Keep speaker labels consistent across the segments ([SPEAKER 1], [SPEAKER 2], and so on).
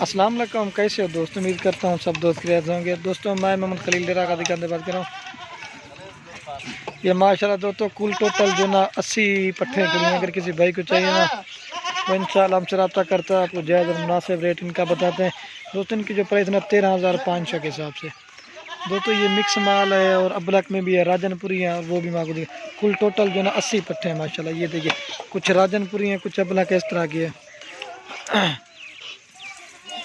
[SPEAKER 1] अस्सलाम वालेकुम, कैसे हो दोस्तों। उम्मीद करता हूँ सब दोस्त खैरियत से होंगे। दोस्तों मैं मोहम्मद खलील डेरा का दुकान से बात कर रहा हूँ। ये माशाल्लाह दोस्तों कुल टोटल जो ना 80 पट्ठे के लिए, अगर किसी भाई को चाहिए ना वो इंशाल्लाह हमसे रब्ता करता है। आपको जायज़ और मुनासिब रेट इनका बताते हैं दोस्तों। इनकी जो प्राइस ना 13,500 के हिसाब से दोस्तों। ये मिक्स माल है और अबलक में भी है, राजनपुरी है और वो भी मांगो देखिए। कुल टोटल जो ना 80 पट्ठे हैं माशाल्लाह। ये देखिए कुछ राजनपुरी हैं, कुछ अबलक इस तरह की है।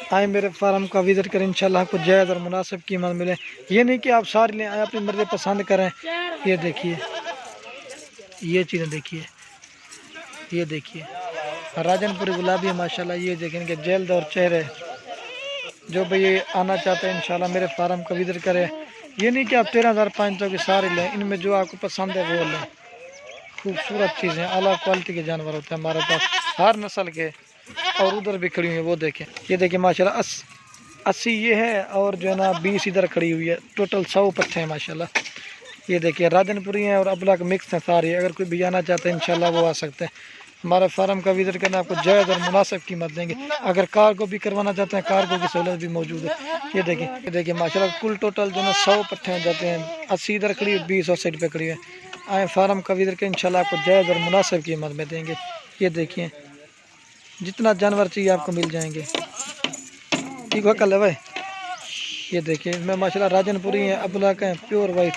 [SPEAKER 1] आए मेरे फार्म का विज़िट करें, इंशाल्लाह आपको जायज़ और मुनासिब कीमत मिले। ये नहीं कि आप सारे लें, आए अपनी मर्ज़ी पसंद करें। ये देखिए, ये चीज़ें देखिए, ये देखिए राजनपुरी गुलाबी है माशाल्लाह। ये देखें इनके जल्द और चेहरे। जो भाई ये आना चाहते हैं इंशाल्लाह मेरे फार्म का विज़िट करें। ये नहीं कि आप 13,500 की सारे लें, इनमें जो आपको पसंद है वो लें। खूबसूरत चीज़ें, आला क्वालिटी के जानवर होते हैं हमारे पास, हर नस्ल के। और उधर भी खड़ी हुई है, वो देखें। ये देखिए माशाल्लाह 80 ये है और जो है ना 20 इधर खड़ी हुई है। टोटल 100 पट्टे हैं माशाल्लाह। ये देखिए राजनपुरी हैं और अबलक मिक्स हैं सारी। अगर कोई भी आना चाहते हैं इंशाल्लाह वो आ सकते हैं। हमारे फार्म का विज़िट करना, आपको जायज़ और मुनासिब कीमत देंगे। अगर कार्गो भी करवाना चाहते हैं, कार्गो की सहूलत भी मौजूद है। ये देखिए माशाल्लाह कुल टोटल जो है 100 पट्टे जाते हैं। 80 इधर खड़ी है, 20 और साइड पे खड़ी है। आए फार्म का विज़िट कर, इंशाल्लाह आपको जायज़ और मुनासिब कीमत में देंगे। ये देखिए जितना जानवर चाहिए आपको मिल जाएंगे। ठीक है कल है भाई। ये देखिए इसमें माशाल्लाह राजनपुरी है, अबलक हैं, प्योर वाइट।